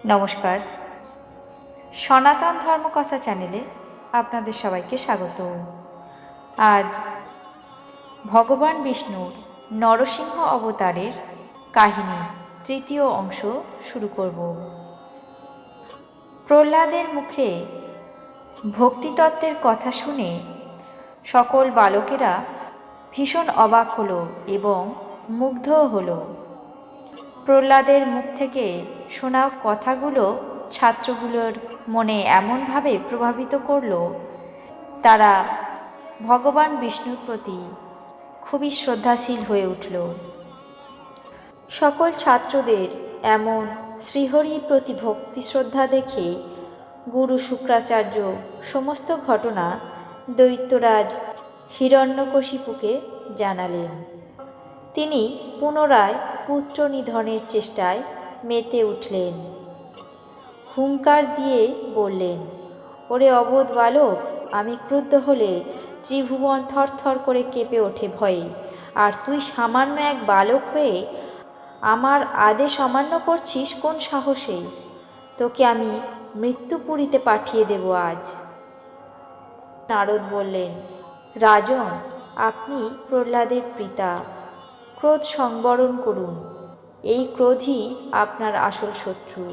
নমস্কার, সনাতন ধর্মকথা চ্যানেলে আপনাদের সবাইকে স্বাগত। আজ ভগবান বিষ্ণুর নরসিংহ অবতারের কাহিনী তৃতীয় অংশ শুরু করব। প্রহ্লাদের মুখে ভক্তিতত্ত্বের কথা শুনে সকল বালকেরা ভীষণ অবাক হলো এবং মুগ্ধও হলো। প্রহ্লাদের মুখ থেকে শোনা কথাগুলো ছাত্রগুলোর মনে এমনভাবে প্রভাবিত করল, তারা ভগবান বিষ্ণুর প্রতি খুবই শ্রদ্ধাশীল হয়ে উঠল। সকল ছাত্রদের এমন শ্রীহরির প্রতি ভক্তি শ্রদ্ধা দেখে গুরু শুক্রাচার্য সমস্ত ঘটনা দৈত্যরাজ হিরণ্যকশিপুকে জানালেন। তিনি পুনরায় পুত্র নিধনের চেষ্টায় মেতে উঠলেন। হুঙ্কার দিয়ে বললেন, ওরে অবোধ বালক, আমি ক্রুদ্ধ হলে ত্রিভুবন থরথর করে কেঁপে ওঠে ভয়ে, আর তুই সামান্য এক বালক হয়ে আমার আদেশ অমান্য করছিস কোন সাহসে? তোকে আমি মৃত্যুপুরীতে পাঠিয়ে দেব আজ। নারদ বললেন, রাজন, আপনি প্রহ্লাদের পিতা, ক্রোধ সংবরণ করুন। এই ক্রোধই আপনার আসল শত্রু।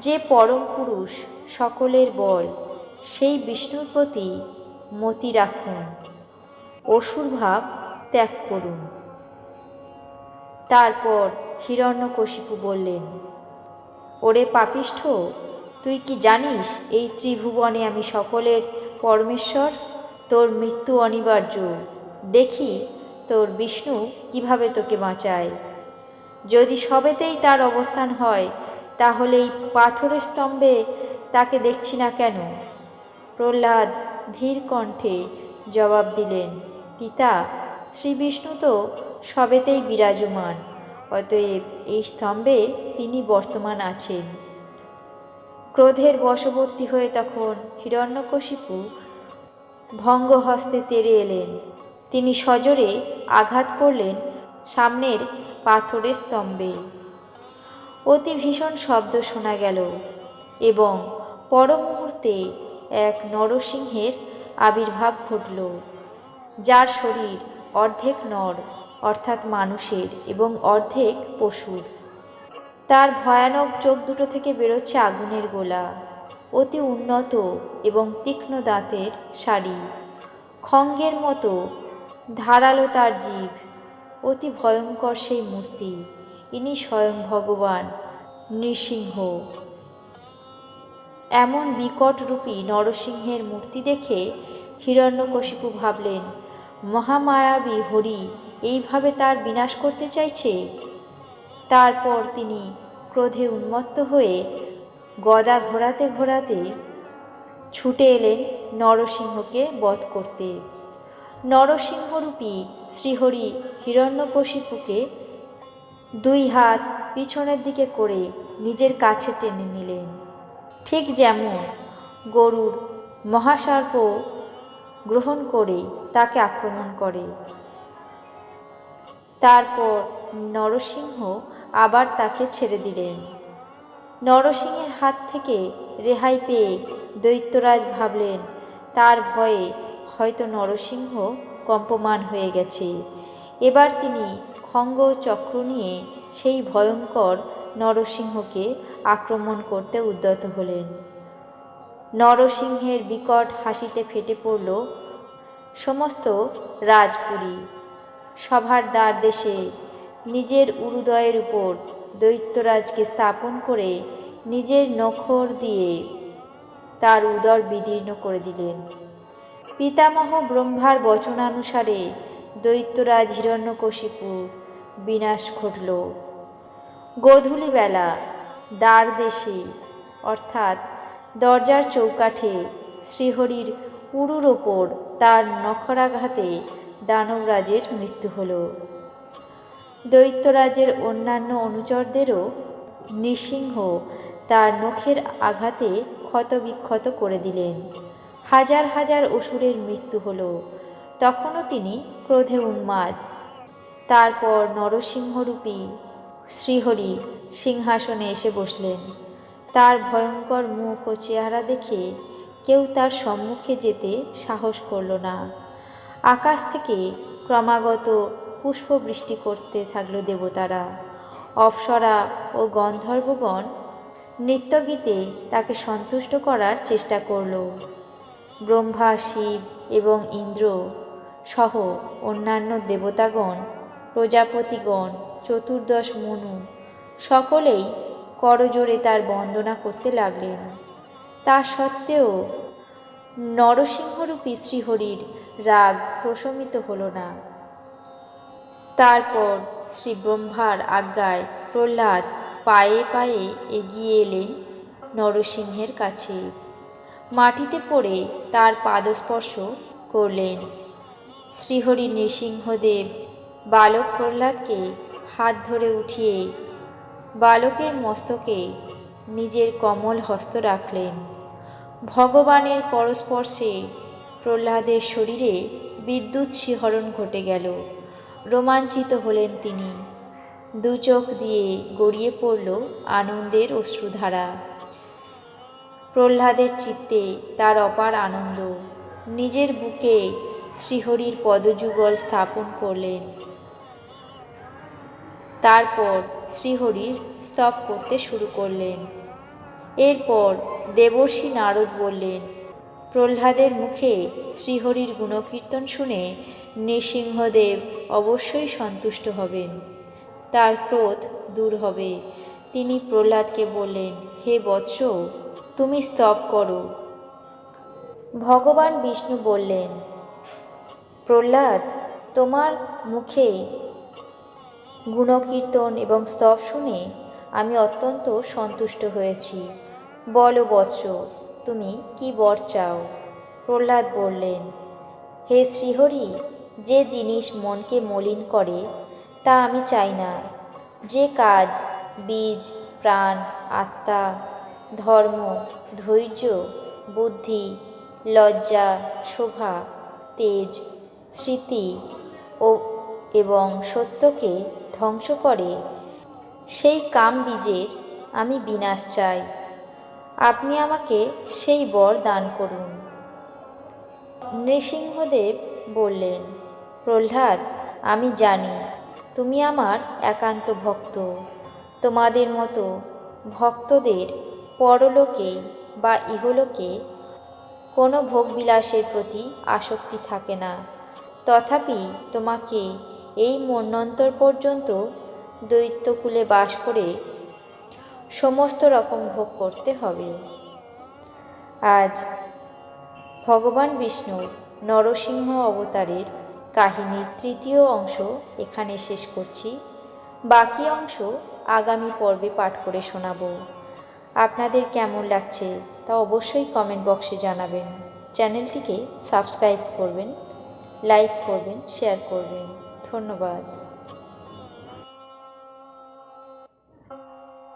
যে পরম পুরুষ, সকলের বল, সেই বিষ্ণুর প্রতি মতি রাখুন, অসুর ভাব ত্যাগ করুন। তারপর হিরণ্যকশিপু বললেন, ওরে পাপিষ্ঠ, তুই কি জানিস এই ত্রিভুবনে আমি সকলের পরমেশ্বর? তোর মৃত্যু অনিবার্য। দেখি তোর বিষ্ণু কিভাবে তোকে বাঁচায়। যদি সবেতেই তার অবস্থান হয়, তাহলে এই পাথরের স্তম্ভে তাকে দেখছি না কেন? প্রহ্লাদ ধীর কণ্ঠে জবাব দিলেন, পিতা, শ্রীবিষ্ণু তো সবেতেই বিরাজমান, অতএব এই স্তম্ভে তিনি বর্তমান আছেন। ক্রোধের বশবর্তী হয়ে তখন হিরণ্যকশিপু ভঙ্গ হস্তে তেড়ে এলেন। তিনি সজোরে আঘাত করলেন সামনের পাথরের স্তম্ভে। অতি ভীষণ শব্দ শোনা গেল এবং পর মুহূর্তে এক নরসিংহের আবির্ভাব ঘটল, যার শরীর অর্ধেক নর অর্থাৎ মানুষের এবং অর্ধেক পশুর। তার ভয়ানক চোখ দুটো থেকে বেরোচ্ছে আগুনের গোলা। অতি উন্নত এবং তীক্ষ্ণ দাঁতের সারি, খঙ্গের মতো ধারালো তার জিভ। অতি ভয়ঙ্কর সেই মূর্তি। ইনি স্বয়ং ভগবান নৃসিংহ। এমন বিকটরূপী নরসিংহের মূর্তি দেখে হিরণ্যকশিপু ভাবলেন, মহামায়াবী হরি এইভাবে তার বিনাশ করতে চাইছে। তারপর তিনি ক্রোধে উন্মত্ত হয়ে গদা ঘোরাতে ঘোরাতে ছুটে এলেন নরসিংহকে বধ করতে। নরসিংহরূপী শ্রীহরি হিরণ্যকশিপুকে দুই হাত পিছনের দিকে করে নিজের কাছে টেনে নিলেন, ঠিক যেমন গরুর মহাসর্প গ্রহণ করে তাকে আক্রমণ করে। তারপর নরসিংহ আবার তাকে ছেড়ে দিলেন। নরসিংহের হাত থেকে রেহাই পেয়ে দৈত্যরাজ ভাবলেন, তার ভয়ে হয়তো নরসিংহ কম্পমান হয়ে গেছে। এবার তিনি খঙ্গ চক্র নিয়ে সেই ভয়ঙ্কর নরসিংহকে আক্রমণ করতে উদ্যত হলেন। নরসিংহের বিকট হাসিতে ফেটে পড়ল সমস্ত রাজপুরী। সভার দ্বার দেশে নিজের উরুদয়ের উপর দৈত্যরাজকে স্থাপন করে নিজের নখর দিয়ে তার উদর বিদীর্ণ করে দিলেন। পিতামহ ব্রহ্মার বচনানুসারে দৈত্যরাজ হিরণ্যকশিপুর বিনাশ ঘটল। গোধূলিবেলা দ্বার দেশে অর্থাৎ দরজার চৌকাঠে শ্রীহরির উরুর ওপর তার নখরাঘাতে দানবরাজের মৃত্যু হল। দৈত্যরাজের অন্যান্য অনুচরদেরও নৃসিংহ তার নখের আঘাতে ক্ষতবিক্ষত করে দিলেন। হাজার হাজার অসুরের মৃত্যু হল। তখনও তিনি ক্রোধে উন্মাদ। তারপর নরসিংহরূপী শ্রীহরি সিংহাসনে এসে বসলেন। তার ভয়ঙ্কর মুখ ও চেহারা দেখে কেউ তার সম্মুখে যেতে সাহস করল না। আকাশ থেকে ক্রমাগত পুষ্পবৃষ্টি করতে থাকলো দেবতারা। অপ্সরা ও গন্ধর্বগণ নৃত্যগীতে তাকে সন্তুষ্ট করার চেষ্টা করল। ব্রহ্মা, শিব এবং ইন্দ্র সহ অন্যান্য দেবতাগণ, প্রজাপতিগণ, চতুর্দশ মনু সকলেই করজোড়ে তার বন্দনা করতে লাগলেন। তা সত্ত্বেও নরসিংহরূপী শ্রীহরির রাগ প্রশমিত হল না। তারপর শ্রী ব্রহ্মার আজ্ঞায় প্রহ্লাদ পায়ে পায়ে এগিয়ে এলেন নরসিংহের কাছে। মাটিতে পড়ে তার পাদস্পর্শ করলেন। শ্রীহরি নৃসিংহদেব বালক প্রহ্লাদকে হাত ধরে উঠিয়ে বালকের মস্তকে নিজের কমল হস্ত রাখলেন। ভগবানের করস্পর্শে প্রহ্লাদের শরীরে বিদ্যুৎ শিহরণ ঘটে গেল। রোমাঞ্চিত হলেন তিনি। দু চোখ দিয়ে গড়িয়ে পড়ল আনন্দের অশ্রুধারা। প্রহ্লাদের চিত্তে তার অপার আনন্দ। নিজের বুকে শ্রীহরির পদযুগল স্থাপন করলেন। তারপর শ্রীহরির স্তব করতে শুরু করলেন। এরপর দেবর্ষি নারদ বললেন, প্রহ্লাদের মুখে শ্রীহরির গুণকীর্তন শুনে নৃসিংহদেব অবশ্যই সন্তুষ্ট হবেন, তার ক্রোধ দূর হবে। তিনি প্রহ্লাদকে বললেন, হে বৎস, তুমি স্তব করো। ভগবান বিষ্ণু বললেন, প্রহ্লাদ, তোমার মুখে গুণকীর্তন এবং স্তব শুনে আমি অত্যন্ত সন্তুষ্ট হয়েছি। বলো বৎস, তুমি কি বর চাও? প্রহ্লাদ বললেন, হে শ্রীহরি, যে জিনিস মনকে মলিন করে তা আমি চাই না। যে কাজ বীজ, প্রাণ, আত্মা, ধর্ম, ধৈর্য, বুদ্ধি, লজ্জা, শোভা, তেজ, স্মৃতি এবং সত্যকে ধ্বংস করে, সেই কাম বীজের আমি বিনাশ চাই। আপনি আমাকে সেই বর দান করুন। নৃসিংহদেব বললেন, প্রহ্লাদ, আমি জানি তুমি আমার একান্ত ভক্ত। তোমাদের মতো ভক্তদের পরলোকে বা ইহলোকে কোনো ভোগবিলাসের প্রতি আসক্তি থাকে না। তথাপি তোমাকে এই মন্বন্তর পর্যন্ত দৈত্যকুলে বাস করে সমস্ত রকম ভোগ করতে হবে। আজ ভগবান বিষ্ণুর নরসিংহ অবতারের কাহিনীর তৃতীয় অংশ এখানে শেষ করছি। বাকি অংশ আগামী পর্বে পাঠ করে শোনাব। আপনাদের কেমন লাগছে তা অবশ্যই কমেন্ট বক্সে জানাবেন। চ্যানেলটিকে সাবস্ক্রাইব করবেন, লাইক করবেন, শেয়ার করবেন। ধন্যবাদ।